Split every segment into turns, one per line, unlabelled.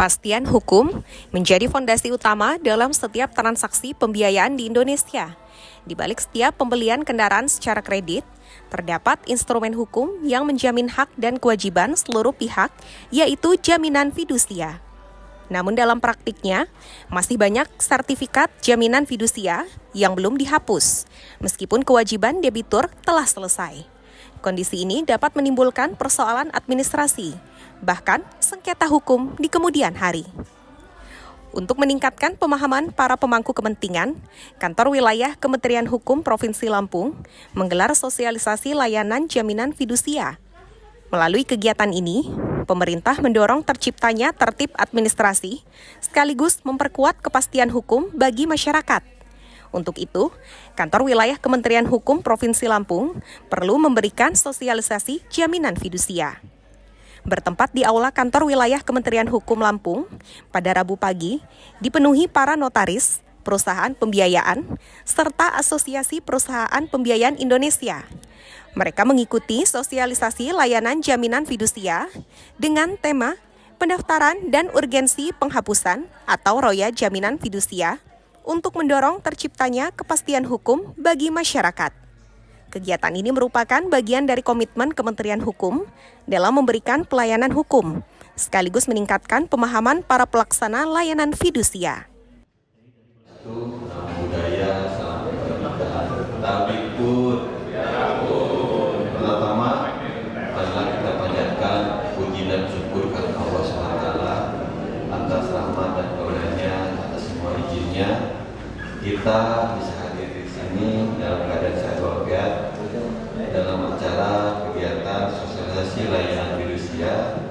Kepastian hukum menjadi fondasi utama dalam setiap transaksi pembiayaan di Indonesia. Di balik setiap pembelian kendaraan secara kredit, terdapat instrumen hukum yang menjamin hak dan kewajiban seluruh pihak, yaitu jaminan fidusia. Namun dalam praktiknya, masih banyak sertifikat jaminan fidusia yang belum dihapus, meskipun kewajiban debitur telah selesai. Kondisi ini dapat menimbulkan persoalan administrasi, bahkan sengketa hukum di kemudian hari. Untuk meningkatkan pemahaman para pemangku kepentingan, Kantor Wilayah Kementerian Hukum Provinsi Lampung menggelar sosialisasi layanan jaminan fidusia. Melalui kegiatan ini, pemerintah mendorong terciptanya tertib administrasi sekaligus memperkuat kepastian hukum bagi masyarakat. Untuk itu, Kantor Wilayah Kementerian Hukum Provinsi Lampung perlu memberikan sosialisasi jaminan fidusia. Bertempat di Aula Kantor Wilayah Kementerian Hukum Lampung, pada Rabu pagi, dipenuhi para notaris, perusahaan pembiayaan, serta Asosiasi Perusahaan Pembiayaan Indonesia. Mereka mengikuti sosialisasi layanan jaminan fidusia dengan tema pendaftaran dan urgensi penghapusan atau roya jaminan fidusia untuk mendorong terciptanya kepastian hukum bagi masyarakat. Kegiatan ini merupakan bagian dari komitmen Kementerian Hukum dalam memberikan pelayanan hukum, sekaligus meningkatkan pemahaman para pelaksana layanan fidusia.
Budaya salam tabikun. Pertama adalah kita panjatkan puji dan syukur kepada Allah SWT atas rahmat dan karunia-Nya, atas semua izinnya kita bisa hadir di sini dalam keadaan sehat walafiat dalam acara kegiatan sosialisasi layanan fidusia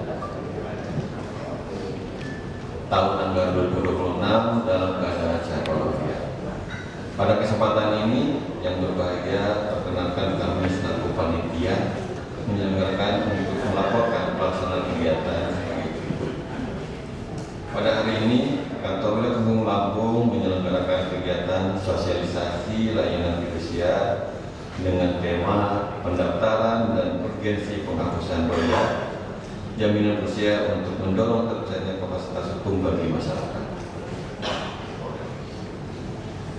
tahun anggaran 2026 dalam keadaan sehat walafiat. Pada kesempatan ini yang berbahagia, perkenalkan kami selaku panitia menyelenggarakan untuk melaporkan pelaksanaan kegiatan sebagai berikut. Pada hari ini, Kantor Wilayah Hukum Lampung menyelenggarakan kegiatan sosialisasi layanan fidusia dengan tema pendaftaran dan urgensi penghapusan roya jaminan fidusia untuk mendorong terciptanya kapasitas hukum bagi masyarakat.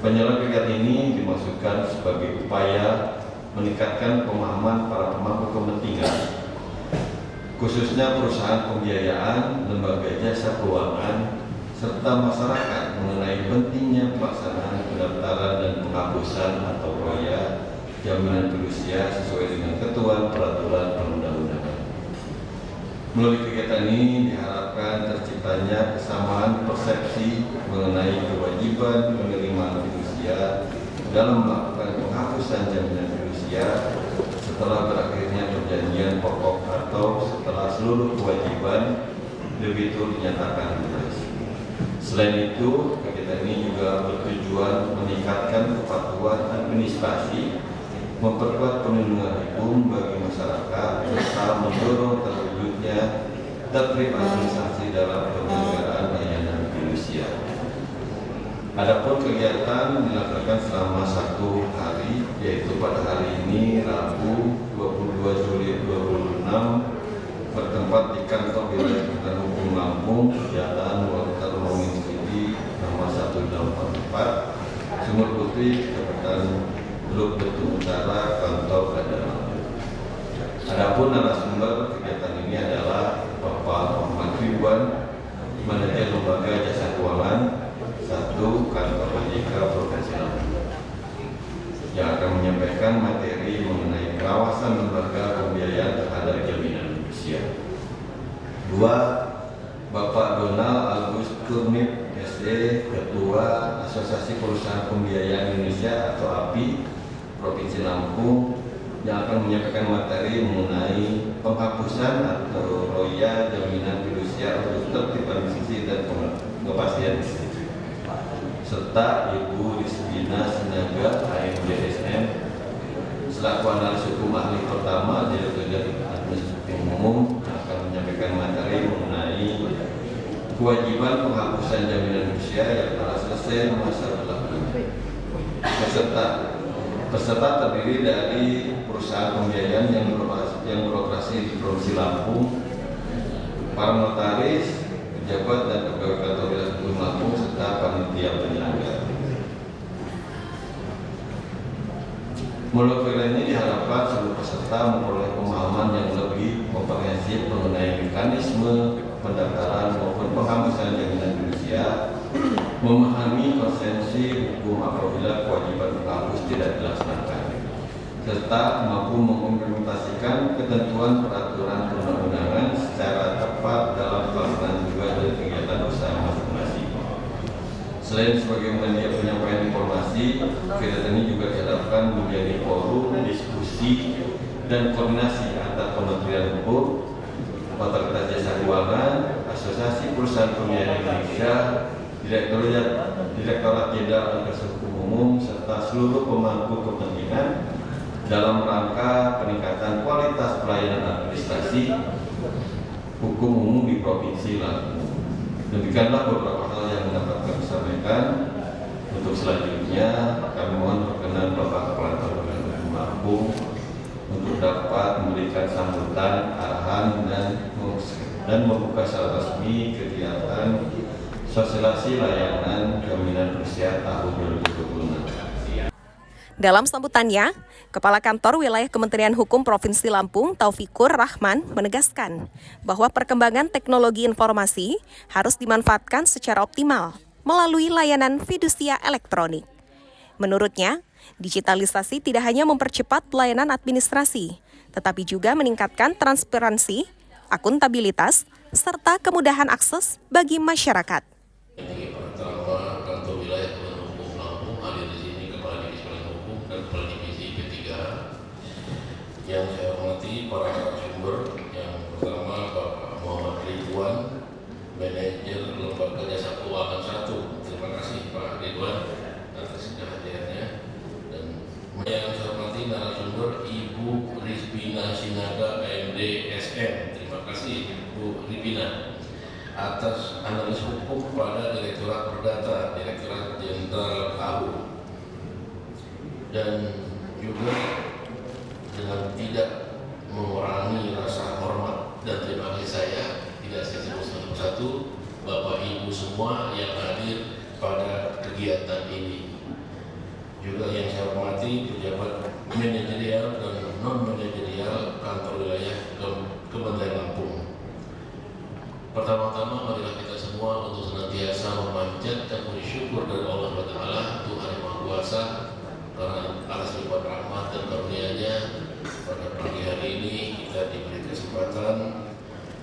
Penyelenggaraan kegiatan ini dimaksudkan sebagai upaya meningkatkan pemahaman para pemangku kepentingan, khususnya perusahaan pembiayaan, lembaga jasa keuangan, serta masyarakat mengenai pentingnya pelaksanaan pendaftaran dan penghapusan atau roya jaminan fidusia sesuai dengan ketentuan peraturan perundang-undangan. Melalui kegiatan ini diharapkan terciptanya kesamaan persepsi mengenai kewajiban penerimaan fidusia dalam melakukan penghapusan jaminan fidusia setelah berakhirnya perjanjian pokok atau setelah seluruh kewajiban debitur dinyatakan lunas. Selain itu, kegiatan ini juga bertujuan meningkatkan kepatuhan administrasi, memperkuat perlindungan hukum bagi masyarakat, serta mendorong terwujudnya tertib administrasi dalam penyelenggaraan layanan fidusia. Adapun kegiatan dilakukan selama 1 hari, yaitu pada hari ini Rabu 22 Juli 2026 bertempat di Kantor Wilayah Kementerian Hukum Lampung, Jalan Walter Monginsidi nomor 184, Sumur Putih, Kabupaten Teluk Betung Utara, Kantor Keadaan Lampung. Adapun narasumber kegiatan ini adalah Bapak Muhammad Ridwan, Manajer Lembaga Jasa Keuangan 1 Kantor OJK Provinsi Lampung, yang akan menyampaikan materi mengenai pengawasan lembaga pembiayaan terhadap jaminan fidusia. 2. Bapak Donald Agus Kurnip, SE, Ketua Asosiasi Perusahaan Pembiayaan Indonesia atau API Provinsi Lampung, yang akan menyampaikan materi mengenai penghapusan atau roya jaminan fidusia untuk tertib administrasi dan kepastian hukum, serta Ibu Rizkina Sinaga, AMJSN, selaku analis hukum ahli pertama Direktur Administratif Umum, akan menyampaikan materi mengenai kewajiban penghapusan jaminan fidusia yang telah selesai masa berlaku. Peserta terdiri dari perusahaan pembiayaan yang beroperasi di Provinsi Lampung, para notaris, pejabat dan pegawai kantor wilayah hukum Lampung serta panitia penyelenggara. Melalui program ini diharapkan seluruh peserta memperoleh pemahaman yang lebih komprehensif mengenai mekanisme pendaftaran maupun penghapusan jaminan fidusia, memahami konsensi hukum apabila kewajiban penghapus tidak dilaksanakan, serta mampu mengimplementasikan ketentuan peraturan perundang-undangan secara tepat dalam pelaksanaan juga dari kegiatan usaha masing-masing. Selain sebagai media penyampaian informasi, kegiatan ini juga diharapkan menjadi forum diskusi dan koordinasi antar Kementerian Hukum, Otoritas Jasa Keuangan, Asosiasi Perusahaan Pembiayaan Indonesia, Direktorat Jenderal Administrasi Hukum Umum, serta seluruh pemangku kepentingan dalam rangka peningkatan kualitas pelayanan administrasi hukum umum di Provinsi Lampung. Demikianlah beberapa hal yang dapat kami sampaikan. Untuk selanjutnya, kami mohon perkenan Bapak Kepala Kantor Hukum Lampung untuk dapat memberikan sambutan, arahan, dan membuka secara resmi kegiatan sosialisasi layanan jaminan fidusia tahun 2026.
Dalam sambutannya, Kepala Kantor Wilayah Kementerian Hukum Provinsi Lampung, Taufikur Rahman, menegaskan bahwa perkembangan teknologi informasi harus dimanfaatkan secara optimal melalui layanan fidusia elektronik. Menurutnya, digitalisasi tidak hanya mempercepat pelayanan administrasi, tetapi juga meningkatkan transparansi, akuntabilitas, serta kemudahan akses bagi masyarakat.
Pertama, Kantor Wilayah Kementerian Hukum Lampung hadir di sini Kepala Divisi Pelayanan Hukum dan Kepala Divisi P3. Yang saya hormati para narasumber, yang pertama Bapak Muhammad Ridwan, Manajer Lembaga Jasa Keuangan 1. Terima kasih Pak Ridwan atas kehadirannya. Dan yang saya hormati narasumber Ibu Rizbina Sinaga, MD SM. Terima kasih Bu Rizbina atas analis hukum pada Direktorat Perdata, Direktorat Jenderal AHU. Dan juga dengan tidak mengurangi rasa hormat dan terima kasih saya, tidak saya sebut satu-satu, Bapak Ibu semua yang hadir pada kegiatan ini. Juga yang saya hormati pejabat manajerial dan non-manajerial Kantor Wilayah Kementerian Lampung. Pertama-tama marilah kita semua untuk senantiasa memanjatkan puji syukur dari Allah SWT, Tuhan yang Maha Kuasa, karena atas lipat rahmat dan karunia-Nya pada pagi hari ini kita diberi kesempatan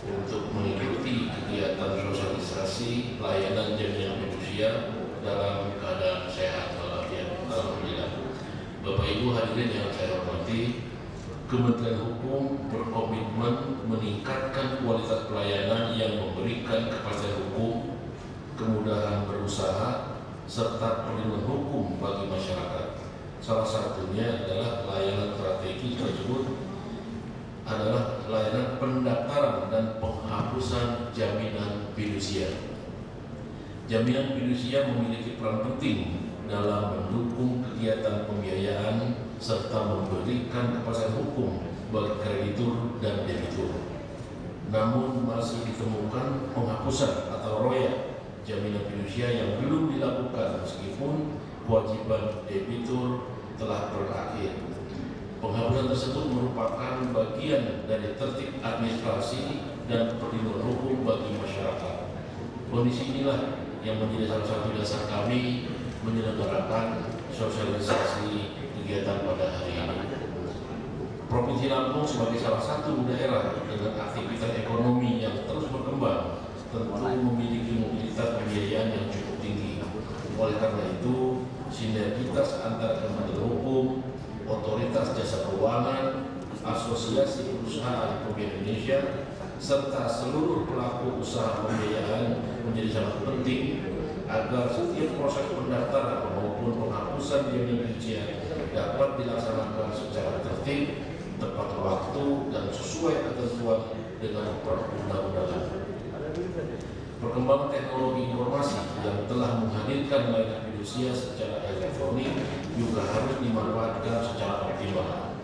untuk mengikuti kegiatan sosialisasi layanan jaminan fidusia dalam keadaan sehat walafiat. Alhamdulillah. Bapak Ibu hadirin yang saya hormati, Kementerian Hukum berkomitmen meningkatkan kualitas pelayanan yang memberikan kepastian hukum, kemudahan berusaha, serta perlindungan hukum bagi masyarakat. Salah satunya adalah layanan strategis tersebut adalah layanan pendaftaran dan penghapusan jaminan fidusia. Jaminan fidusia memiliki peran penting dalam mendukung kegiatan pembiayaan serta memberikan kepastian hukum bagi kreditur dan debitur. Namun masih ditemukan penghapusan atau royal jaminan fidusia yang belum dilakukan meskipun kewajiban debitur telah berakhir. Penghapusan tersebut merupakan bagian dari tertib administrasi dan perlindungan hukum bagi masyarakat. Kondisi inilah yang menjadi salah satu dasar kami menyelenggarakan sosialisasi kegiatan pada hari ini. Provinsi Lampung sebagai salah satu daerah dengan aktivitas ekonomi yang terus berkembang tentu memiliki mobilitas pembiayaan yang cukup tinggi. Oleh karena itu, sinergitas antara Kementerian Hukum, Otoritas Jasa Keuangan, Asosiasi Perusahaan Pembiayaan Indonesia, serta seluruh pelaku usaha pembiayaan menjadi sangat penting agar setiap proses pendaftaran maupun penghapusan jaminan fidusia dapat dilaksanakan secara tertib, tepat waktu, dan sesuai ketentuan dengan perundang-undangan. Perkembangan teknologi informasi yang telah menghadirkan layanan fidusia secara elektronik juga harus dimanfaatkan secara optimal.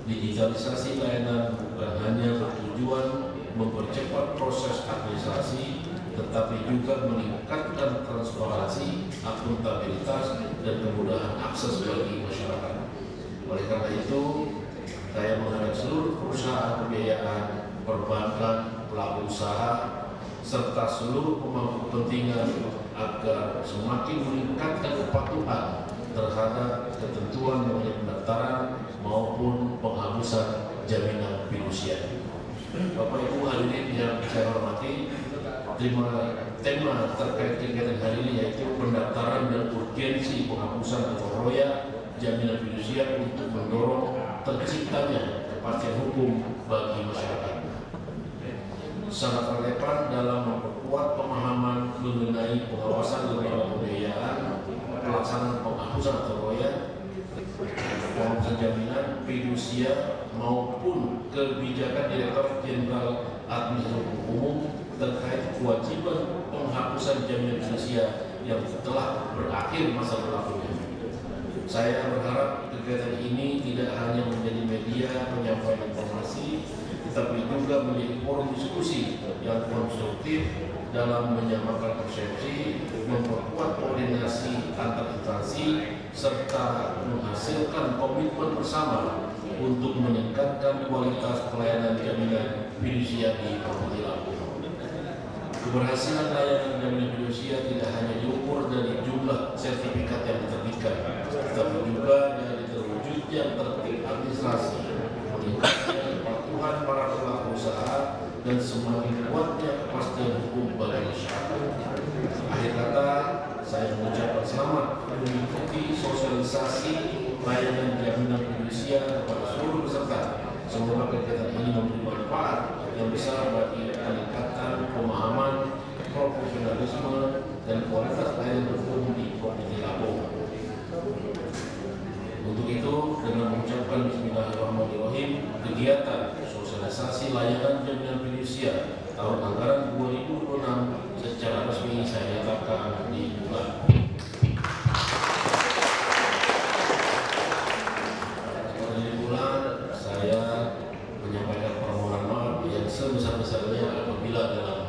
Digitalisasi layanan bukan hanya bertujuan mempercepat proses administrasi, tetapi juga meningkatkan transparansi, akuntabilitas, dan kemudahan akses bagi masyarakat. Oleh karena itu, saya mengajak seluruh perusahaan pembiayaan, perbankan, pelaku usaha, serta seluruh pemangku kepentingan agar semakin meningkatkan kepatuhan terhadap ketentuan mengenai pendaftaran maupun penghapusan jaminan fidusia. Bapak Ibu hadirin yang saya hormati, tema terkait kegiatan hari ini yaitu pendaftaran dan urgensi penghapusan atau roya jaminan fidusia untuk mendorong terciptanya kepastian hukum bagi masyarakat. Sangat relevan dalam memperkuat pemahaman mengenai pengawasan lembaga pembiayaan, pelaksanaan penghapusan atau roya, penghapusan jaminan fidusia maupun kebijakan Direktur Jenderal Administrasi Umum terkait kewajiban penghapusan jaminan fidusia yang telah berakhir masa berlakunya. Saya berharap kegiatan ini tidak hanya menjadi media penyampaian informasi, tetapi juga menjadi forum diskusi yang konstruktif dalam menyamakan persepsi, memperkuat koordinasi antar instansi, serta menghasilkan komitmen bersama untuk meningkatkan kualitas pelayanan jaminan fidusia di Provinsi Lampung. Keberhasilan layanan jaminan fidusia tidak hanya diukur dari jumlah sertifikat yang diterbitkan, tetapi juga dari terwujudnya tertib administrasi, meningkatnya kepatuhan para pelaku usaha, dan semakin kuatnya kepastian hukum bagi masyarakat. Akhir kata, saya mengucapkan selamat mengikuti sosialisasi layanan jaminan fidusia kepada seluruh peserta. Semoga kegiatan ini memberi manfaat yang besar bagi peningkatan pemahaman, profesionalisme, dan kualitas layanan hukum di Provinsi Lampung. Untuk itu, dengan mengucapkan Bismillahirrahmanirrahim, kegiatan sosialisasi layanan jaminan fidusia tahun anggaran 2026 secara resmi saya nyatakan dibuka. Apabila dalam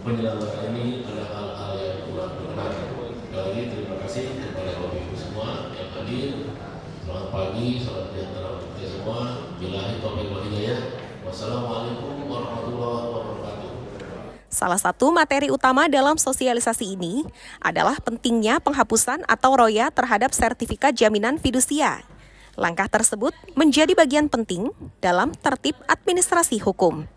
penyelenggaraan ini ada hal-hal yang kurang berkenan. Sekali lagi terima kasih kepada Bapak Ibu semua yang hadir. Selamat pagi, selamat sejahtera untuk kita semua. Billahi taufiq wal hidayah. Wassalamualaikum warahmatullahi wabarakatuh.
Salah satu materi utama dalam sosialisasi ini adalah pentingnya penghapusan atau roya terhadap sertifikat jaminan fidusia. Langkah tersebut menjadi bagian penting dalam tertib administrasi hukum.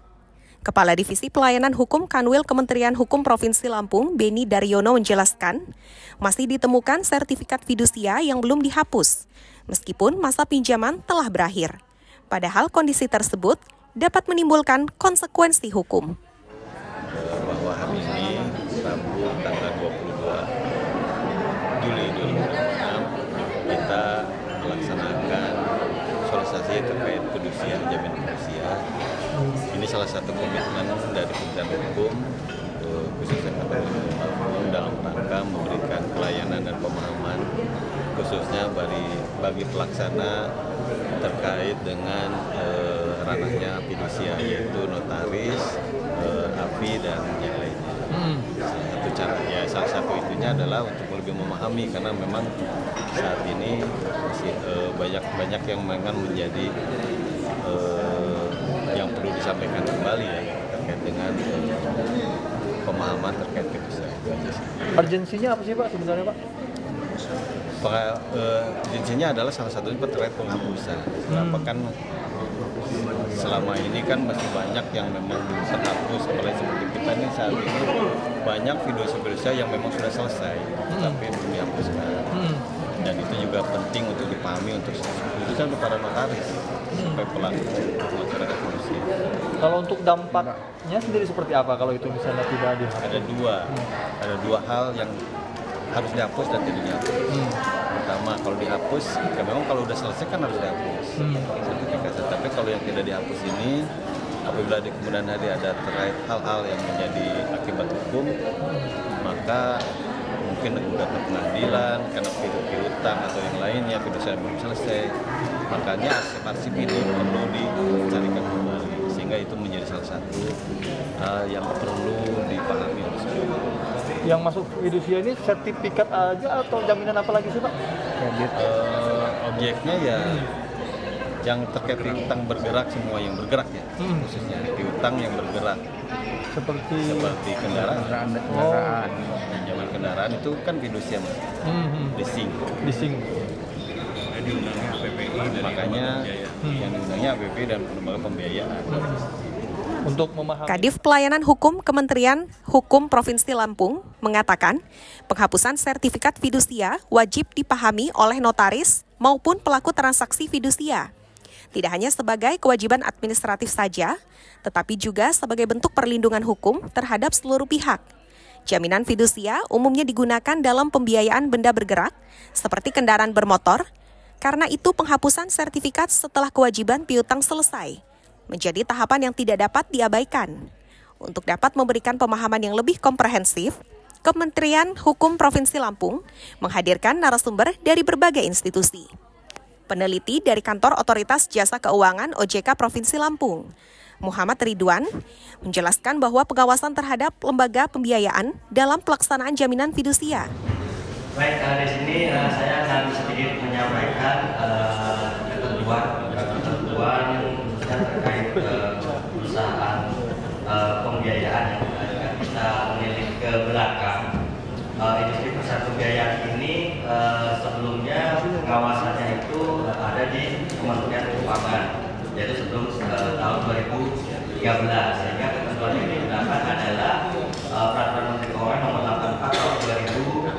Kepala Divisi Pelayanan Hukum Kanwil Kementerian Hukum Provinsi Lampung, Beni Daryono menjelaskan, masih ditemukan sertifikat fidusia yang belum dihapus, meskipun masa pinjaman telah berakhir. Padahal kondisi tersebut dapat menimbulkan konsekuensi hukum.
Bahwa hari ini, Rabu tanggal 22 Juli 2026, kita melaksanakan sosialisasi terkait fidusia, jaminan fidusia. Ini salah satu komitmen dari Kementerian Hukum, khususnya Kabupaten Lampung, dalam rangka memberikan pelayanan dan pemahaman khususnya bagi pelaksana terkait dengan ranahnya fidusia, yaitu notaris, API, dan yang lainnya. Salah satu itunya adalah untuk lebih memahami, karena memang saat ini masih banyak yang memang menjadi yang perlu disampaikan kembali ya terkait dengan pemahaman terkait fidusia.
Urgensinya apa sih Pak sebenarnya Pak?
Urgensinya adalah salah satunya terkait penghapusan. Kenapa kan selama ini kan masih banyak yang memang terhapus, apalagi seperti kita nih saat ini banyak fidusia yang memang sudah selesai tapi belum dihapuskan. Dan itu juga penting untuk dipahami untuk khususnya untuk para notaris supaya pelaku masyarakat fidusia.
Kalau untuk dampaknya sendiri seperti apa kalau itu misalnya tidak dihapus?
Ada dua hal yang harus dihapus dan tidak dihapus. Pertama, kalau dihapus, ya memang kalau udah selesai kan harus dihapus sertifikasi. Tapi kalau yang tidak dihapus ini, apabila di kemudian hari ada terkait hal-hal yang menjadi akibat hukum, maka mungkin gugat ke pengadilan karena piutang atau yang lainnya, fidusia belum selesai. Makanya arsip-arsip itu perlu dicarikan kembali, sehingga itu menjadi salah satu yang perlu dipahami oleh semua.
Yang masuk fidusia ini sertifikat aja atau jaminan apa lagi sih Pak? Kredit.
Objeknya ya yang terkait piutang bergerak, semua yang bergerak ya, khususnya piutang yang bergerak seperti kendaraan. Pinjaman kendaraan itu kan fidusia Mas. Leasing.
Diundangnya APPI dari
Makanya yang diundangnya APPI dan lembaga pembiayaan.
Untuk memahami
Kadif Pelayanan Hukum Kementerian Hukum Provinsi Lampung mengatakan penghapusan sertifikat fidusia wajib dipahami oleh notaris maupun pelaku transaksi fidusia. Tidak hanya sebagai kewajiban administratif saja, tetapi juga sebagai bentuk perlindungan hukum terhadap seluruh pihak. Jaminan fidusia umumnya digunakan dalam pembiayaan benda bergerak, seperti kendaraan bermotor. Karena itu penghapusan sertifikat setelah kewajiban piutang selesai menjadi tahapan yang tidak dapat diabaikan. Untuk dapat memberikan pemahaman yang lebih komprehensif, Kementerian Hukum Provinsi Lampung menghadirkan narasumber dari berbagai institusi. Peneliti dari Kantor Otoritas Jasa Keuangan OJK Provinsi Lampung, Muhammad Ridwan, menjelaskan bahwa pengawasan terhadap lembaga pembiayaan dalam pelaksanaan jaminan fidusia.
Baik, di sini saya akan sedikit menyampaikan ketentuan khususnya terkait perusahaan pembiayaan yang kita menilik ke belakang. Industri perusahaan pembiayaan ini sebelumnya pengawasannya itu ada di Kementerian Keuangan, yaitu sebelum tahun 2013, sehingga ketentuan yang digunakan adalah Peraturan Menteri Keuangan Nomor 84 Tahun 2006.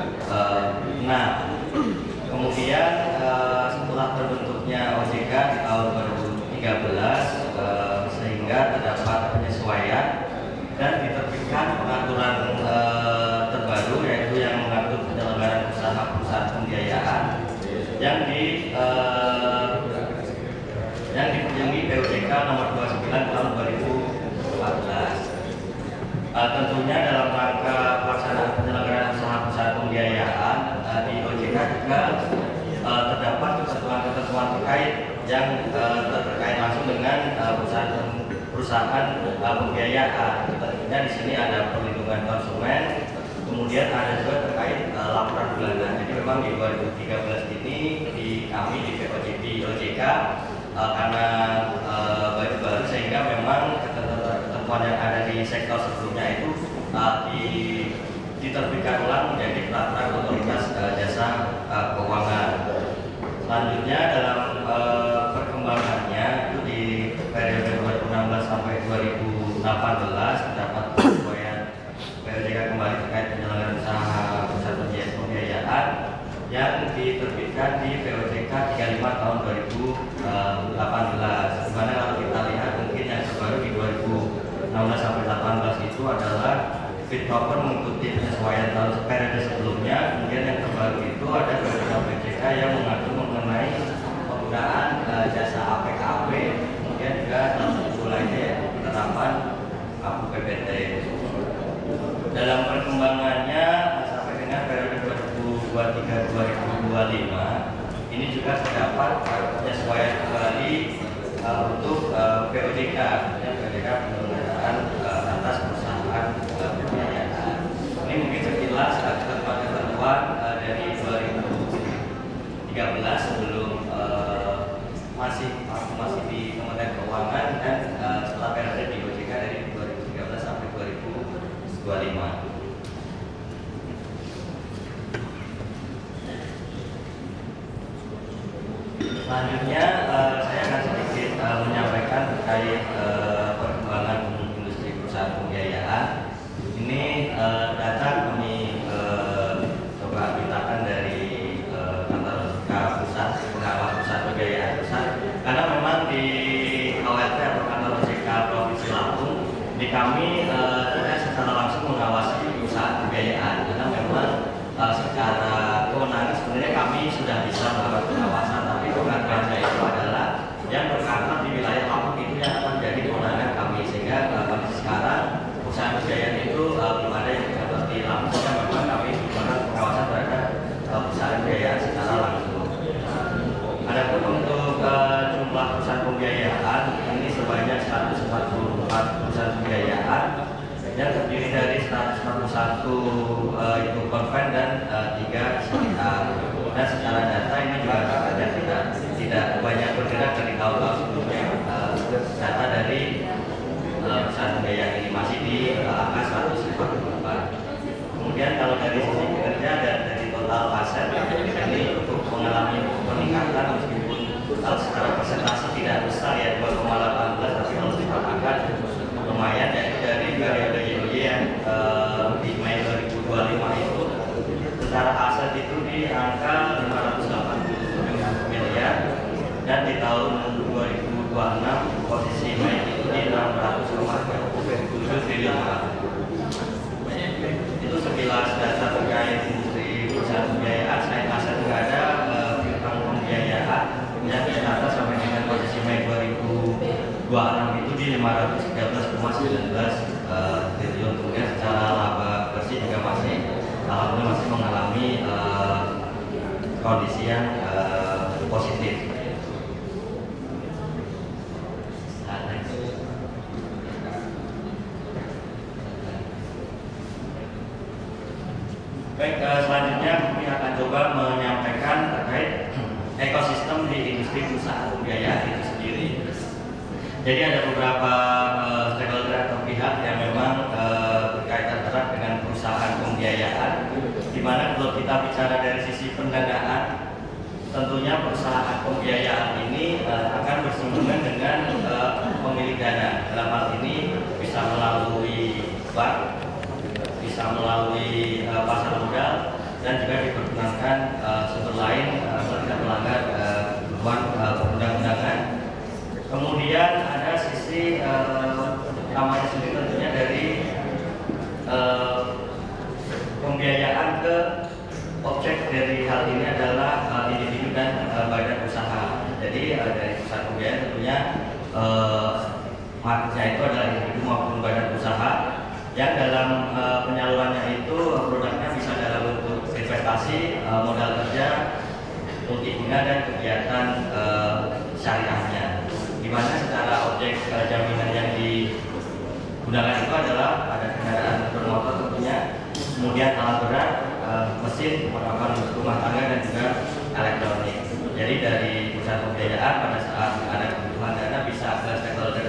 Kemudian setelah terbentuknya OJK di tahun 2013, sehingga terdapat penyesuaian dan diterbitkan pengaturan terbaru, yaitu yang mengatur penyelenggaraan usaha perusahaan pembiayaan yang dikunjungi POJK Nomor 29 Tahun 2014. Tentunya dalam rangka pelaksanaan penyelenggaraan usaha perusahaan pembiayaan di OJK juga terdapat ketentuan-ketentuan terkait yang terkait langsung dengan perusahaan pembiayaan. Tentunya di sini ada perlindungan konsumen, kemudian ada juga terkait laporan bulanan. Jadi memang di 2013 ini kami di OJK karena baru sehingga memang ketentuan yang ada di sektor sebelumnya itu diterbitkan ulang menjadi peraturan otoritas jasa keuangan. Selanjutnya dalam perkembangannya itu di periode 2016 sampai 2018 terdapat penyesuaian POJK kembali terkait penyelenggaraan usaha pusat pembiayaan yang diterbitkan di POJK 35 tahun 2018. Dimana kalau kita lihat mungkin yang terbaru di 2016 sampai 18 itu adalah fit proper mengikuti penyesuaian tahun periode sebelumnya. Kemudian yang terbaru itu ada POJK yang mengatur mengenai penggunaan jasa APKP, kemudian juga dalam satu lainnya yaitu penerapan kartu PPT. Dalam perkembangannya sampai dengan periode 2023-2025 ini juga terdapat penyesuaian kembali untuk POJK, POJK penyelenggaraan atas perusahaan pembiayaan. Ini mungkin sekilas ketentuan-ketentuan dari 2013 sebelum masih di Kementerian Keuangan dan setelah periode di OJK dari 2013 sampai 2025. Selanjutnya saya akan sedikit menyampaikan terkait perkembangan industri perusahaan pembiayaan. Ini data kami coba mintakan dari kantor pusat pengawas perusahaan pembiayaan pusat, karena memang di OLT atau kantor OJK Provinsi Lampung di kami tidak secara langsung mengawasi perusahaan pembiayaan, karena memang secara kewenangan sebenarnya kami sudah bisa melakukan pengawasan, tapi kewenangannya itu adalah yang berkantor di wilayah Lampung itu yang akan menjadi kewenangan kami, sehingga kondisi sekarang perusahaan pembiayaan itu belum ada yang tercatat di Lampung, dan memang kami melakukan pengawasan terhadap perusahaan pembiayaan secara langsung. Adapun untuk jumlah perusahaan pembiayaan ini sebanyak 144 perusahaan pembiayaan satu itu konven dan 3 syariah. Dan secara data ini juga tidak banyak bergerak dari tahun-tahun sebelumnya. Data dari perusahaan pembiayaan ini masih di angka 144. Kemudian kalau dari sisi kinerja dan dari total aset ini untuk mengalami peningkatan meskipun secara persentase tidak besar ya 2,18, tapi kalau dikatakan lumayan ya dari periode YOY yang di Mei 2025 itu secara aset itu di angka 580 miliar dan di tahun 2026 posisi Mei itu di 600,7 triliun. Itu sekilas data terkait industri perusahaan pembiayaan. Selain aset juga ada utang pembiayaan yang tercatat sampai dengan posisi Mei 2026 itu di 513,19 triliun. Kemudian secara laba bersih juga alhamdulillah masih mengalami kondisi yang positif. Baik, selanjutnya kami akan coba menyampaikan terkait ekosistem di industri perusahaan pembiayaan itu sendiri. Jadi ada beberapa stakeholder atau pihak yang memang berkaitan erat dengan perusahaan pembiayaan, di mana kalau kita bicara dari sisi pendanaan, tentunya perusahaan pembiayaan ini akan bersinggungan dengan pemilik dana. Dalam hal ini bisa melalui bank, bisa melalui pasar modal, dan juga dipergunakan sumber lain tidak melanggar perundang-undangan. Kemudian ada sisi utamanya sendiri tentunya dari pembiayaan ke objek dari hal ini adalah individu dan badan usaha. Jadi dari perusahaan pembiayaan tentunya marketnya itu adalah individu maupun badan usaha yang dalam penyalurannya itu produknya bisa dalam bentuk investasi, modal kerja, multiguna dan kegiatan syariahnya, di mana secara objek jaminan yang digunakan itu adalah ada kendaraan bermotor tentunya, kemudian alat berat, mesin, peralatan rumah tangga dan juga elektronik. Jadi dari perusahaan pembiayaan pada saat ada kebutuhan dana bisa ke stakeholder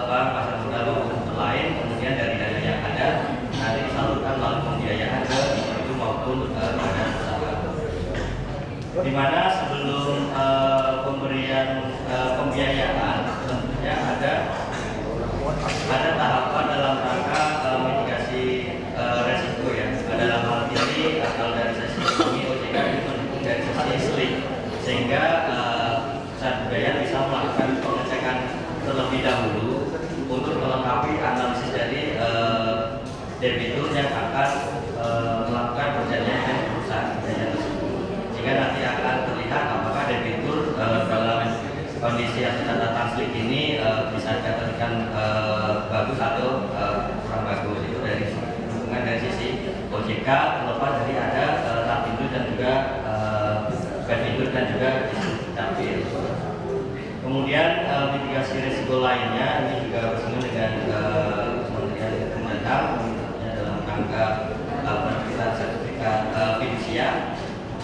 bank, pasar modal maupun lain, kemudian dari dana yang ada nanti disalurkan melalui pembiayaan ke individu maupun badan usaha. Di mana sebelum pemberian pembiayaan tentunya ada tahapan dalam rangka mitigasi resiko ya. Dalam hal ini kalau dari sisi kami OJK itu mendukung dari sisi SLIK, sehingga perusahaan pembiayaan bisa melakukan pengecekan terlebih dahulu untuk melengkapi analisis dari debitur yang akan melakukan perjanjian dengan perusahaan pembiayaan tersebut, sehingga nanti akan terlihat apakah debitur dalam kondisi yang catatan SLIK ini bisa dikatakan bagus atau kurang bagus. Itu dari dukungan dari sisi OJK, terlepas dari ada Rapindo dan juga Bapindo dan juga Dapil. Kemudian mitigasi risiko lainnya ini juga bersinggungan dengan Kementerian Hukum dan HAM dalam rangka penerbitan sertifikat fidusia.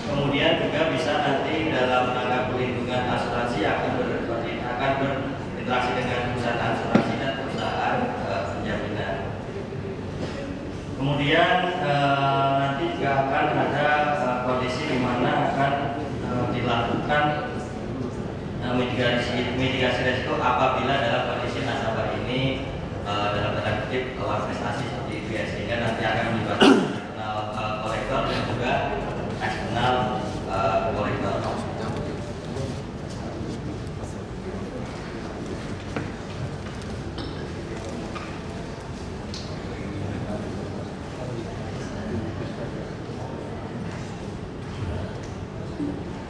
Kemudian juga bisa nanti dalam rangka pelindungan asuransi akan berinteraksi dengan perusahaan asuransi dan perusahaan penjaminan. Kemudian nanti juga akan ada kondisi di mana akan dilakukan mitigasi risiko apabila dalam kondisi nasabah ini dalam tanda kutip keluar prestasi seperti itu ya, sehingga nanti akan melibatkan internal kolektor dan juga eksternal kolektor.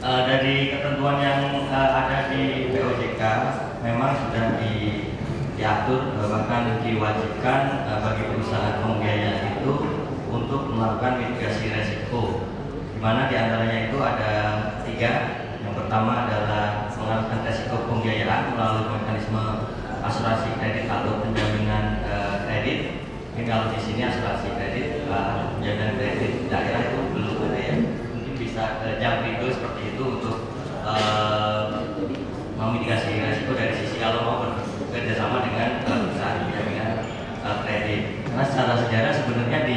Dari ketentuan yang ada di POJK memang sudah diatur bahkan diwajibkan bagi perusahaan pembiayaan itu untuk melakukan mitigasi resiko, di mana diantaranya itu ada 3. Yang pertama adalah melakukan resiko pembiayaan melalui mekanisme asuransi kredit atau penjaminan kredit. Ini kalau di sini asuransi kredit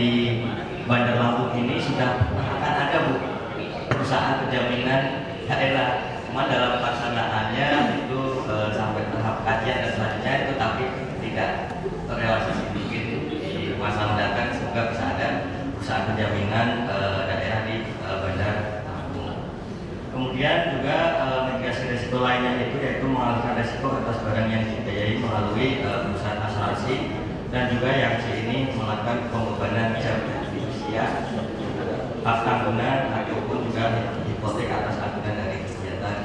di Bandar Lampung ini sudah akan ada Bu perusahaan penjaminan daerah. Cuma dalam pelaksanaannya itu sampai tahap kajian dan selanjutnya itu tapi tidak terrealisasi. Mungkin di masa mendatang semoga bisa ada perusahaan penjaminan daerah di Bandar Lampung. Kemudian juga mitigasi risiko lainnya itu yaitu mengalihkan risiko atas barang yang dibiayai melalui perusahaan asuransi, dan juga yang ini melakukan pembebanan jaminan fidusia, hak tanggungan ataupun juga hipotek atas tanggungan dari kegiatan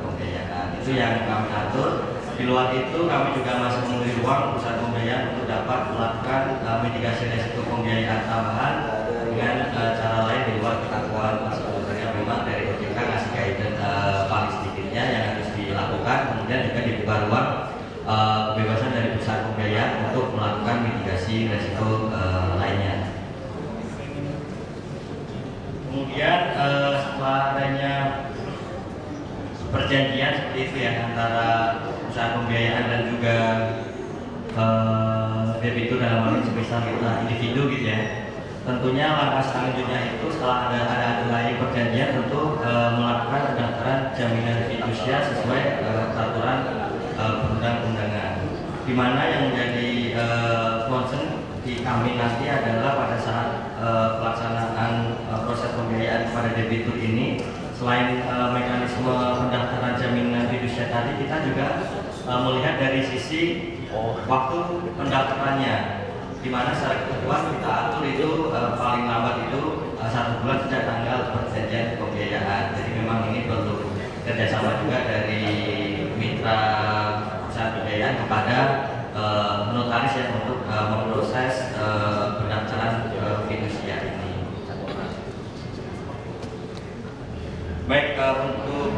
pembiayaan. Itu yang kami atur. Di luar itu kami juga masih memberi ruang perusahaan pembiayaan untuk dapat melakukan mitigasi risiko pembiayaan tambahan dengan cara lain di luar ketakuan. Sebenarnya memang dari OJK ngasih guidance paling sedikitnya yang harus dilakukan, kemudian juga dibuka ruang kebebasan dari perusahaan pembiayaan untuk melakukan mitigasi risiko lainnya. Kemudian setelah adanya perjanjian seperti itu ya antara perusahaan pembiayaan dan juga debitur dalam hal ini semisal kita individu gitu ya. Tentunya langkah selanjutnya itu setelah ada lagi perjanjian untuk melakukan pendaftaran jaminan fidusia sesuai peraturan perundang-undangan. Di mana yang menjadi concern di kami nanti adalah pada saat pelaksanaan proses pembiayaan kepada debitur ini, selain mekanisme pendaftaran jaminan fidusia tadi, kita juga melihat dari sisi waktu pendaftarannya, di mana secara ketentuan kita atur itu paling lambat itu 1 bulan sejak tanggal perjanjian pembiayaan. Jadi memang ini perlu kerjasama juga dari mitra perusahaan pembiayaan kepada notaris yang untuk memproses pendaftaran fidusia ini. Baik, untuk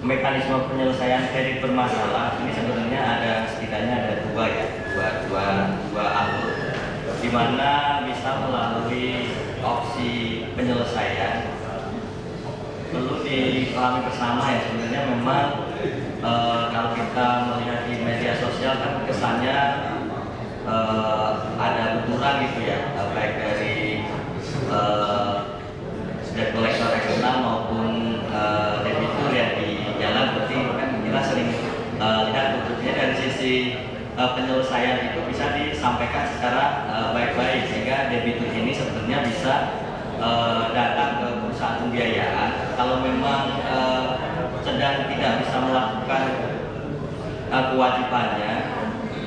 mekanisme penyelesaian kredit bermasalah ini sebenarnya setidaknya ada dua alur, di mana bisa melalui opsi penyelesaian. Perlu dipahami bersama ya, sebenarnya memang kalau kita melihat di media sosial kan kesannya ada benturan gitu ya, baik dari debt collector eksternal maupun debitur ya di jalan. Berarti kan kita sering lihat bentuknya dari sisi penyelesaian itu bisa disampaikan secara baik-baik, sehingga debitur ini sebenarnya bisa datang ke perusahaan pembiayaan. Kalau memang sedang tidak bisa melakukan kewajibannya,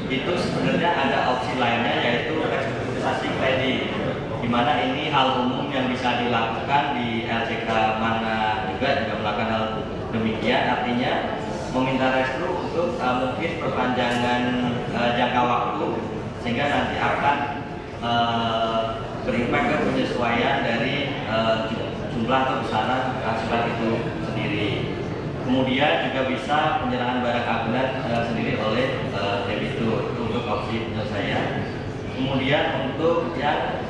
itu sebenarnya ada opsi lainnya yaitu restrukturisasi kredit, di mana ini hal umum yang bisa dilakukan di LJK mana juga melakukan hal demikian, artinya meminta restru untuk mungkin perpanjangan jangka waktu, sehingga nanti akan berimpact ke penyesuaian dari jumlah atau besaran surat itu sendiri. Kemudian juga bisa penyerahan barang agunan sendiri oleh debitur untuk opsi penyelesaian. Kemudian untuk yang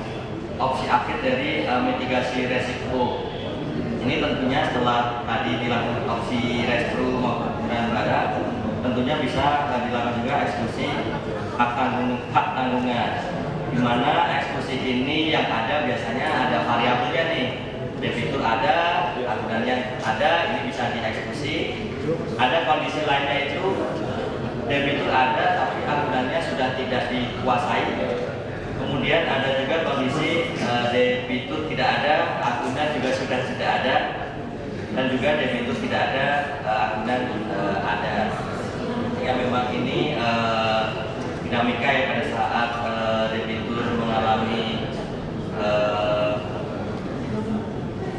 opsi akhir dari mitigasi resiko, ini tentunya setelah tadi dilakukan opsi restru maupun penyerahan barang, tentunya bisa dilakukan juga eksekusi hak tanggungan, di mana eksekusi ini yang ada biasanya ada variabelnya nih. Debitur ada, agunannya ada, ini bisa dieksekusi. Ada kondisi lainnya itu debitur ada tapi agunannya sudah tidak dikuasai. Kemudian ada juga kondisi debitur tidak ada, agunan juga sudah tidak ada, dan juga debitur tidak ada, agunan ada. Ya memang ini dinamika ya pada saat debitur mengalami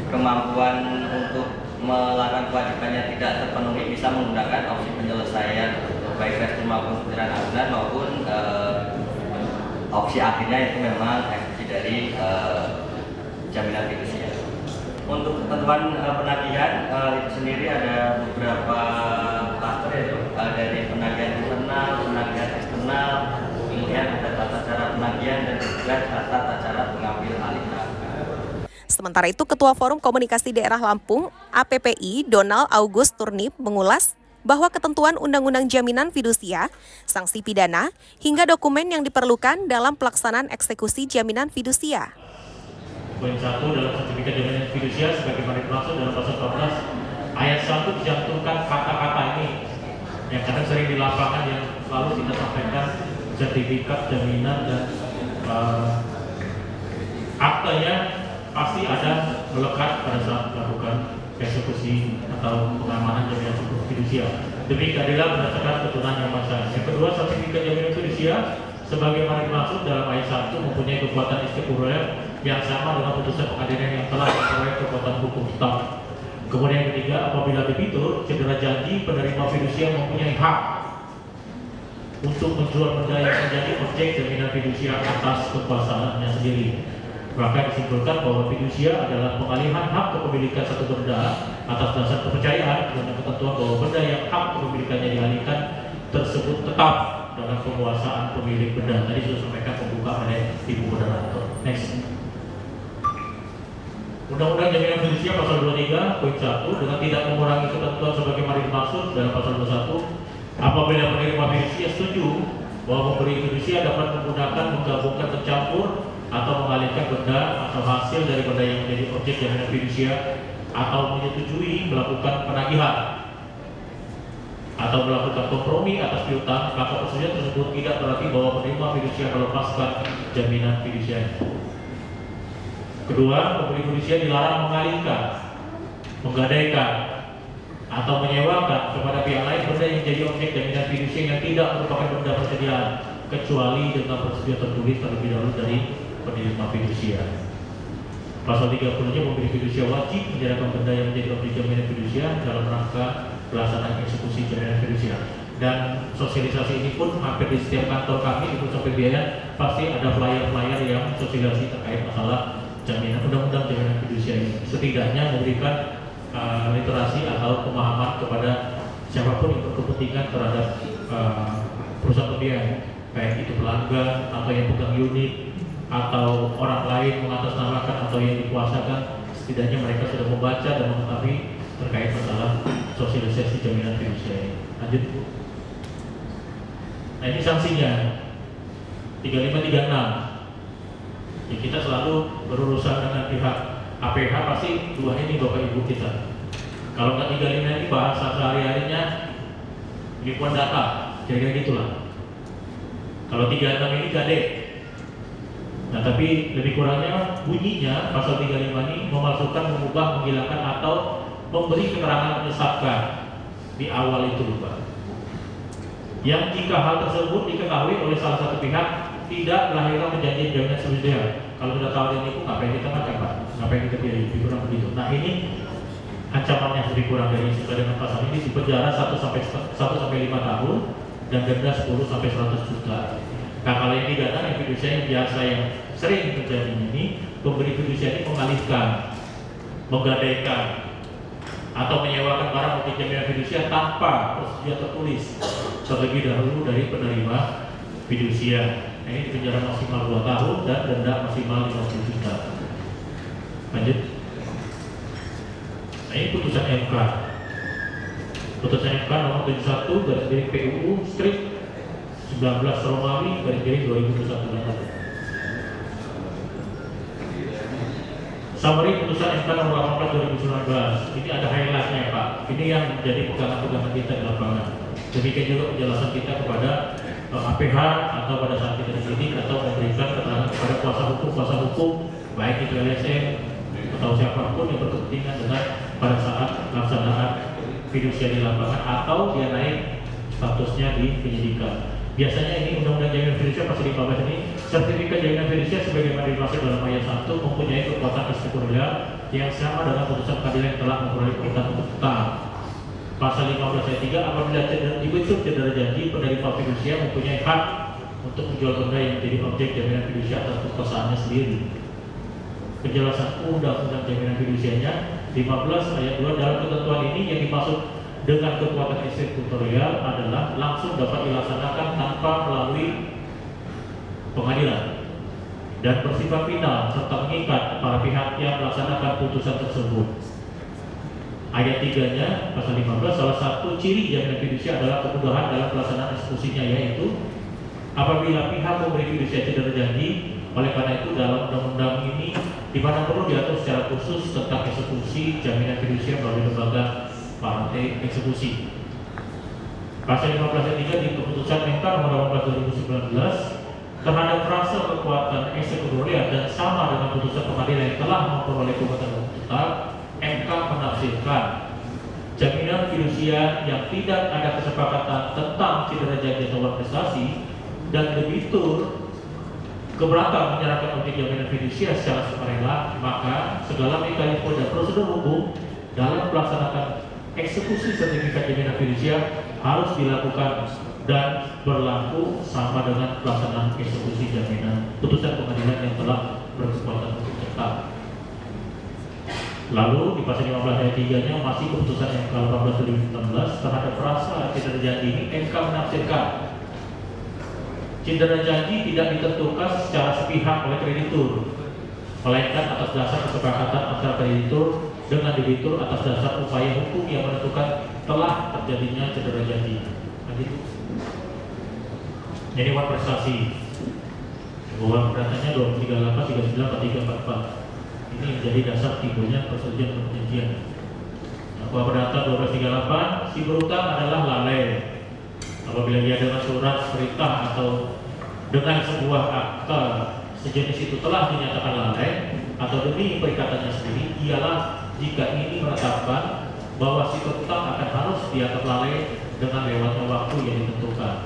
kemampuan untuk melakukan kewajibannya tidak terpenuhi, bisa menggunakan opsi penyelesaian baik restru maupun penyerahan agunan maupun opsi akhirnya itu memang eksekusi dari jaminan fidusia. Untuk ketentuan penagihan itu sendiri ada beberapa klaster yaitu dari penagihan internal, penagihan eksternal, kemudian ada tata cara penagihan dan juga tata cara pengambil alihan.
Sementara itu, Ketua Forum Komunikasi Daerah Lampung, APPI, Donald August Turnip mengulas bahwa ketentuan Undang-Undang Jaminan Fidusia, sanksi pidana, hingga dokumen yang diperlukan dalam pelaksanaan eksekusi jaminan fidusia.
Poin 1 dalam sertifikat jaminan fidusia sebagaimana dimaksud dalam pasal 14 ayat 1 dicantumkan kata-kata ini yang kadang sering di lapangan yang selalu kita sampaikan, sertifikat jaminan dan aktenya pasti ada melekat pada saat melakukan eksekusi atau pengamanan jaminan fidusia. Demi keadilan berdasarkan ketentuan yang masalah. Yang kedua, sertifikat jaminan fidusia sebagaimana dimaksud dalam ayat 1 mempunyai kekuatan istiqoroh yang sama dengan putusan pengadilan yang telah memperoleh kekuatan hukum tetap. Kemudian yang ketiga, apabila debitur cedera janji, penerima fidusia mempunyai hak untuk menjual benda yang menjadi objek jaminan fidusia atas kekuasaannya sendiri. Maka disimpulkan bahwa fidusia adalah pengalihan hak kepemilikan satu benda atas dasar kepercayaan dengan ketentuan bahwa benda yang hak kepemilikannya dialihkan tersebut tetap dalam penguasaan pemilik benda. Tadi sudah sampaikan pembuka oleh Ibu Moderator. Next. Undang-Undang Jaminan Fidusia pasal 23 poin 1 dengan tidak mengurangi ketentuan sebagaimana dimaksud dalam pasal 21, apabila penerima fidusia setuju bahwa pemberi fidusia dapat menggunakan, menggabungkan, mencampur atau mengalihkan benda atau hasil dari benda yang menjadi objek jaminan fidusia atau menyetujui melakukan penagihan atau melakukan kompromi atas piutang, maka persetujuan tersebut tidak berarti bahwa penerima fidusia melepaskan jaminan fidusia. Kedua, pemberi fidusia dilarang mengalihkan, menggadaikan atau menyewakan kepada pihak lain benda yang jadi objek jaminan fidusia yang tidak merupakan benda persediaan kecuali dengan persetujuan tertulis terlebih dahulu dari penerima fidusia. Pasal 30-nya pemberi fidusia wajib menyerahkan benda yang menjadi objek jaminan fidusia dalam rangka pelaksanaan eksekusi jaminan fidusia. Dan sosialisasi ini pun hampir di setiap kantor kami di Pusat Pembiayaan pasti ada flyer-flyer yang sosialisasi terkait masalah jaminan undang-undang jaminan fidusia ini. Setidaknya memberikan literasi atau pemahaman kepada siapapun yang berkepentingan terhadap perusahaan pembiayaan, baik itu pelanggan atau yang pegang unit atau orang lain mengatasnamakan atau yang dikuasakan, setidaknya mereka sudah membaca dan mengetahui terkait masalah sosialisasi jaminan fidusia ini. Lanjut Bu. Nah ini sanksinya 3536. Ya, kita selalu berurusan dengan pihak APH pasti dua ini Bapak Ibu kita. Kalau nggak 35 ini bahasa sehari-harinya penipuan data, kira-kira gitulah. Kalau 36 ini gade. Nah tapi lebih kurangnya bunyinya pasal 35 ini memasukkan, mengubah, menghilangkan atau memberi keterangan menyesatkan di awal itu Pak. Yang jika hal tersebut diketahui oleh salah satu pihak tidak melahirkan perjanjian jaminan fidusia. Kalau sudah tahu ini pun ngapain kita makan Pak? Ngapain kita biayai? Lebih kurang begitu. Nah ini ancamannya lebih kurang dari sesuai dengan pasal ini di penjara 1 sampai 5 tahun dan denda 10 sampai 100 juta. Nah kalau yang pidana yang fidusia yang biasa yang sering terjadi ini, pemberi fidusia ini mengalihkan, menggadaikan atau menyewakan barang untuk jaminan fidusia tanpa persetujuan tertulis terlebih dahulu dari penerima fidusia. Nah, ini penjara maksimal 2 tahun dan denda maksimal 50 juta. Lanjut. Nah, ini putusan MK. Putusan MK nomor 71 garis miring PUU strip 19 Romawi garis miring 2021. Summary putusan MK nomor 18 2019. Ini ada highlightnya Pak. Ini yang menjadi pegangan-pegangan kita di lapangan. Demikian juga penjelasan kita kepada APH atau pada saat kita dididik atau memberikan keterangan kepada kuasa hukum baik itu LSM atau siapapun yang berkepentingan dengan pada saat pelaksanaan fidusia di lapangan atau dia naik statusnya di penyidikan. Biasanya ini undang-undang jaminan fidusia pasal 15 ini sertifikat jaminan fidusia sebagaimana dimaksud dalam ayat 1 mempunyai kekuatan istiqoroh yang sama dengan putusan pengadilan yang telah memperoleh kekuatan hukum tetap. Pasal 15 ayat 3 apabila dibentuk cedera janji penerima fidusia mempunyai hak untuk menjual benda yang menjadi objek jaminan fidusia atas kekuasaannya sendiri. Penjelasan undang-undang jaminan fidusianya 15 ayat 2 dalam ketentuan ini yang dimaksud dengan kekuatan eksekutorial adalah langsung dapat dilaksanakan tanpa melalui pengadilan dan bersifat final serta mengikat para pihak yang melaksanakan putusan tersebut. ayat 3-nya pasal 15, salah satu ciri jaminan fidusia adalah kemudahan dalam pelaksanaan eksekusinya, yaitu apabila pihak pemberi fidusia tidak berjanji. Oleh karena itu dalam undang-undang ini di mana perlu diatur secara khusus tentang eksekusi jaminan fidusia melalui lembaga partai eksekusi. Pasal 15 ayat 3 di keputusan MK nomor 18 2019 terhadap frase kekuatan eksekutorial dan sama dengan putusan pengadilan yang telah memperoleh kekuatan hukum tetap, MK menafsirkan jaminan fidusia yang tidak ada kesepakatan tentang cedera janji atau prestasi dan debitur keberatan menyerahkan objek jaminan fidusia secara sukarela, maka segala mekanisme dan prosedur hukum dalam melaksanakan eksekusi sertifikat jaminan fidusia harus dilakukan dan berlaku sama dengan pelaksanaan eksekusi jaminan putusan pengadilan yang telah berkekuatan hukum tetap. Lalu di pasal 15 ayat 3-nya masih keputusan MK 18/2016 terhadap frasa cedera janji ini, MK menafsirkan cedera janji tidak ditentukan secara sepihak oleh kreditur, melainkan atas dasar kesepakatan antara kreditur dengan debitur atas dasar upaya hukum yang menentukan telah terjadinya cedera janji. Lanjut. Jadi uang prestasi, uang peratannya 238, 39, 43, 44. Ini menjadi dasar timbulnya persetujuan perjanjian. Uang perdata 1238, si berutang adalah lalai. Apabila dia dengan surat perintah atau dengan sebuah akta sejenis itu telah dinyatakan lalai atau demi perikatannya sendiri, ialah jika ini menetapkan bahwa si berutang akan harus dianggap lalai dengan lewatnya waktu yang ditentukan.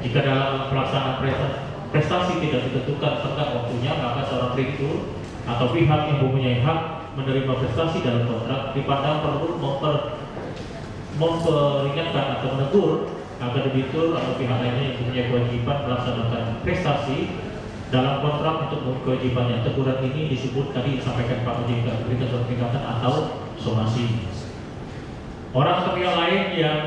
Jika dalam pelaksanaan prestasi tidak ditentukan tenggat waktunya, maka seorang kreditur atau pihak yang mempunyai hak menerima prestasi dalam kontrak dipandang perlu memperingatkan atau menegur agar debitur atau pihak lainnya yang punya kewajiban melaksanakan prestasi dalam kontrak untuk kewajibannya. Teguran ini disebut tadi disampaikan Pak OJK, berikan surat peringatan atau somasi. Orang atau pihak lain yang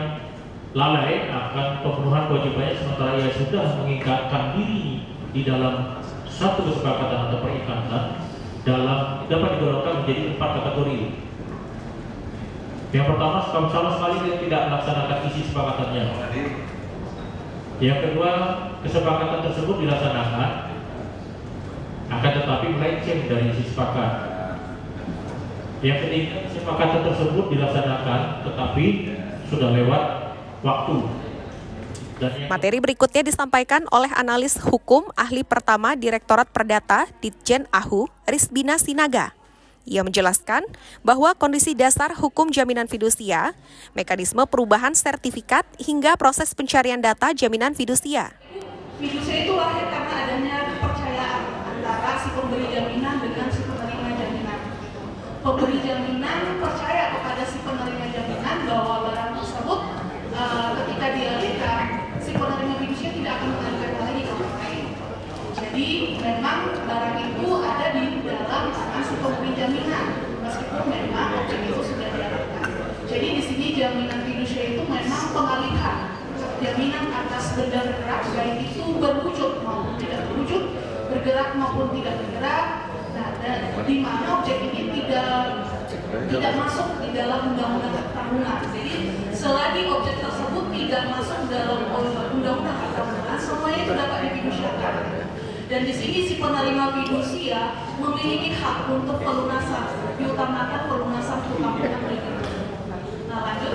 lalai akan pemenuhan kewajibannya sementara ia sudah mengikatkan diri di dalam satu kesepakatan atau perikatan dapat digolongkan menjadi 4 kategori. Yang pertama, sama sekali dia tidak melaksanakan isi kesepakatannya. Yang kedua, kesepakatan tersebut dilaksanakan akan tetapi melenceng dari isi sepakat. Yang ketiga, kesepakatan tersebut dilaksanakan tetapi sudah lewat waktu.
Materi berikutnya disampaikan oleh analis hukum ahli pertama Direktorat Perdata Ditjen AHU, Rizbina Sinaga. Ia menjelaskan bahwa kondisi dasar hukum jaminan fidusia, mekanisme perubahan sertifikat hingga proses pencarian data jaminan fidusia.
Fidusia itu lahir karena adanya kepercayaan antara si pemberi jaminan dengan si penerima jaminan. Pemberi jaminan percaya kepada si penerima jaminan bahwa barang tersebut ketika dialihkan, si penerima fidusia tidak akan mengalihkan lagi ke orang lain. Jadi memang barang itu ada di dalam tangan si pemberi jaminan, meskipun memang objek itu sudah dialihkan. Jadi di sini jaminan fidusia itu memang pengalihan jaminan atas benda bergerak, baik itu berwujud maupun tidak berwujud, bergerak maupun tidak bergerak. Nah, dan di mana objek ini tidak masuk di dalam undang-undang pertanggungan. Jadi selagi objek tersebut tidak masuk dalam undang-undang pertanggungan, semuanya itu dapat difidusiakan. Dan di sini si penerima fidusia memiliki hak untuk pelunasan, diutamakan pelunasan hutang-hutang berikut. Nah, lanjut.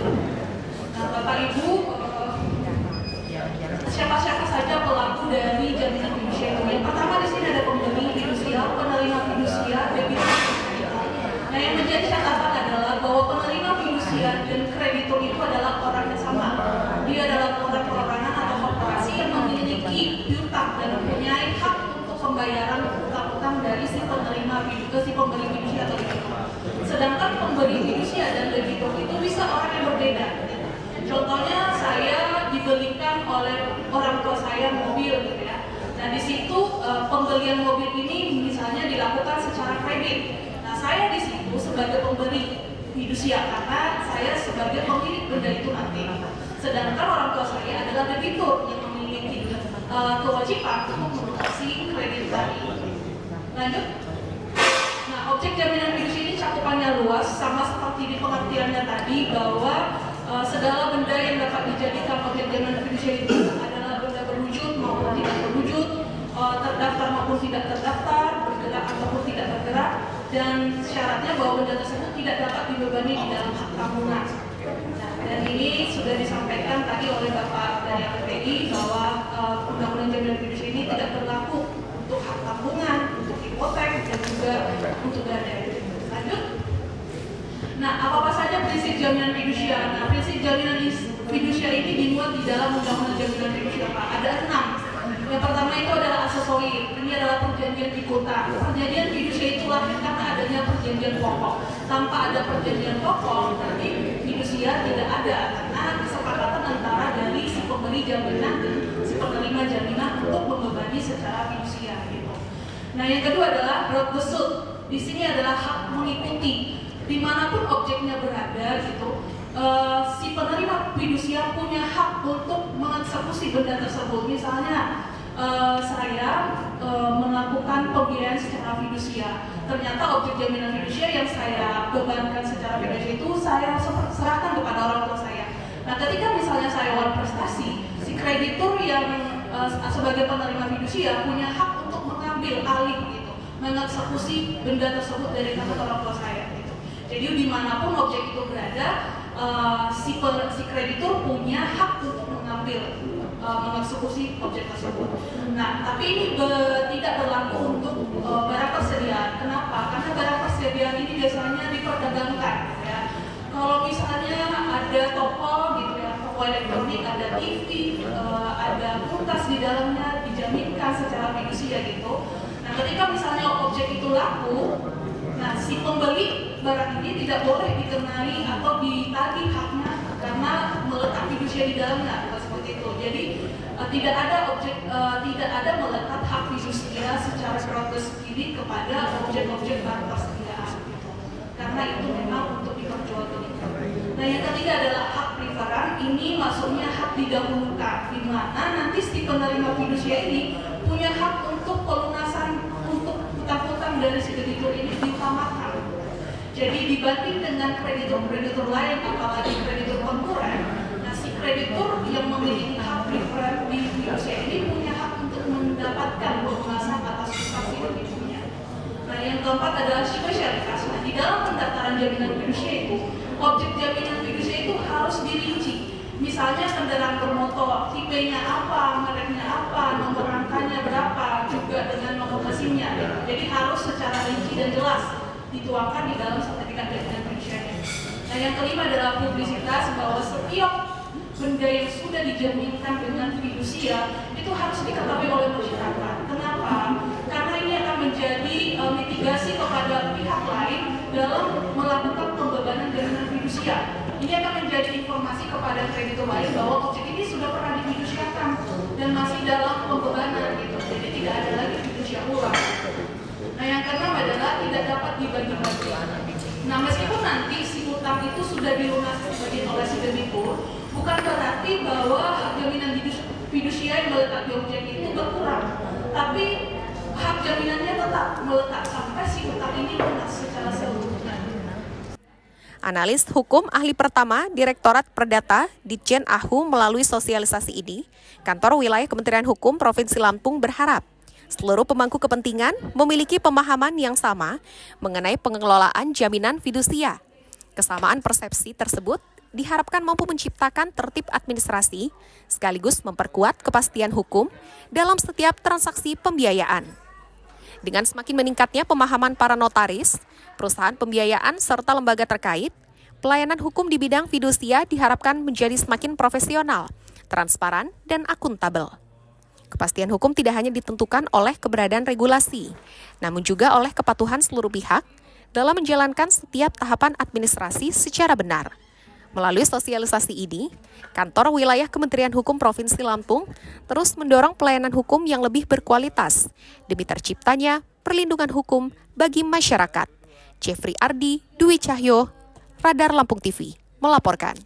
Nah, Bapak Ibu, siapa-siapa saja pelaku dari jaminan fidusia itu? Yang pertama di sini ada pemberi fidusia, penerima fidusia, debitur. Nah, yang menjadi catatan adalah bahwa penerima fidusia dan kreditur itu adalah orang yang sama. Dia adalah orang perorangan atau korporasi yang memiliki piutang dan mempunyai hak untuk pembayaran utang-utang dari si penerima fidusia, si pemberi fidusia atau debitur. Sedangkan pemberi fidusia dan debitur itu bisa orang yang berbeda. Contohnya saya dibelikan oleh orang tua saya mobil gitu ya. Nah, di situ pembelian mobil ini misalnya dilakukan secara kredit. Nah, saya di situ sebagai pemberi fidusia karena saya sebagai pemilik benda itu nanti. Sedangkan orang tua saya adalah debitur yang memiliki kewajiban untuk melunasi kredit tadi. Lanjut. Nah, objek jaminan fidusia ini cakupannya luas, sama seperti di pengertiannya tadi bahwa segala benda yang dapat dijadikan objek jaminan fidusia itu adalah benda berwujud maupun tidak berwujud, terdaftar maupun tidak terdaftar, bergerak ataupun tidak bergerak, dan syaratnya bahwa benda tersebut tidak dapat dibebani di dalam hak tanggungan. Nah, dan ini sudah disampaikan tadi oleh Bapak dari LPI bahwa Undang-Undang Jaminan Fidusia ini tidak berlaku untuk hak tanggungan, untuk hipotek, dan juga untuk gadai. Lanjut. Nah, apa saja prinsip jaminan fidusia? Nah, prinsip jaminan fidusia ini dimuat di dalam Undang-Undang Jaminan Fidusia, Pak. Ada 6. Yang pertama itu adalah aksesorir. Ini adalah perjanjian ikutan. Perjanjian fidusia itu lahir karena adanya perjanjian pokok. Tanpa ada perjanjian pokok, berarti fidusia tidak ada karena kesepakatan antara dari si pemberi jaminan dan si penerima jaminan untuk membebani secara fidusia. Gitu. Nah, yang kedua adalah road besut. Di sini adalah hak mengikuti dimanapun objeknya berada, gitu. Si penerima fidusia punya hak untuk mengeksekusi benda tersebut. Misalnya saya melakukan pembiayaan secara fidusia. Ternyata objek jaminan fidusia yang saya bebankan secara fidusia itu saya serahkan kepada orang tua saya. Nah, ketika misalnya saya awal prestasi, si kreditur yang sebagai penerima fidusia punya hak untuk mengambil alih, gitu, mengeksekusi benda tersebut dari tangan orang tua saya. Gitu. Jadi dimanapun objek itu berada, si kreditur punya hak untuk mengambil, mengeksekusi objek tersebut. Nah, tapi ini tidak berlaku untuk barang persediaan. Kenapa? Karena barang persediaan ini biasanya diperdagangkan. Ya. Kalau misalnya ada toko, gitu ya, toko elektronik, ada TV, ada kulkas di dalamnya, dijaminkan secara fidusia gitu. Nah, ketika misalnya objek itu laku, nah si pembeli barang ini tidak boleh dikenai atau ditagih haknya karena melekat fidusia di dalamnya, seperti itu. Jadi tidak ada melekat hak fidusia secara gratis ini kepada objek-objek barang persediaan, karena itu memang untuk diperjualbelikan. Nah, yang ketiga adalah hak preferan. Ini maksudnya hak didahulukan, di mana nanti si penerima fidusia ini punya hak untuk pelunasan untuk utang-utang dari si kreditur ini diutamakan. Jadi dibanding dengan kreditur-kreditur lain, apalagi kreditur konkuren, nah si kreditur yang memiliki hak preferan di fidusia ini punya hak untuk mendapatkan pelunasan atas prestasi kreditnya. Nah, yang keempat adalah spesialitas. Nah, di dalam pendaftaran jaminan fidusia itu, objek jaminan fidusia itu harus dirinci. Misalnya kendaraan bermotor, tipenya apa, mereknya apa, nomor rangkanya berapa, juga dengan nomor mesinnya. Jadi harus secara rinci dan jelas dituangkan di dalam sertifikat jaminan fidusianya. Nah, yang kelima adalah publisitas, bahwa setiap benda yang sudah dijaminkan dengan fidusia itu harus diketahui oleh masyarakat. Kenapa? Karena ini akan menjadi mitigasi kepada pihak lain dalam melakukan pembebanan jaminan fidusia. Ini akan menjadi informasi kepada kreditur lain bahwa objek ini sudah pernah difidusiakan dan masih dalam pembebanan, gitu. Jadi tidak ada lagi fidusia ulang. Nah, yang keenam adalah tidak dapat dibagi-bagi. Nah, meskipun nanti si utang itu sudah dilunasi sebagian oleh si debitur, bukan berarti bahwa hak jaminan fidusia yang melekat di objek itu berkurang, tapi hak jaminannya tetap melekat sampai si utang ini lunas secara seluruhnya.
Analis hukum ahli pertama Direktorat Perdata Ditjen AHU melalui sosialisasi ini, Kantor Wilayah Kementerian Hukum Provinsi Lampung berharap seluruh pemangku kepentingan memiliki pemahaman yang sama mengenai pengelolaan jaminan fidusia. Kesamaan persepsi tersebut diharapkan mampu menciptakan tertib administrasi sekaligus memperkuat kepastian hukum dalam setiap transaksi pembiayaan. Dengan semakin meningkatnya pemahaman para notaris, perusahaan pembiayaan serta lembaga terkait, pelayanan hukum di bidang fidusia diharapkan menjadi semakin profesional, transparan, dan akuntabel. Kepastian hukum tidak hanya ditentukan oleh keberadaan regulasi, namun juga oleh kepatuhan seluruh pihak dalam menjalankan setiap tahapan administrasi secara benar. Melalui sosialisasi ini, Kantor Wilayah Kementerian Hukum Provinsi Lampung terus mendorong pelayanan hukum yang lebih berkualitas demi terciptanya perlindungan hukum bagi masyarakat. Jeffrey Ardi, Dwi Cahyo, Radar Lampung TV, melaporkan.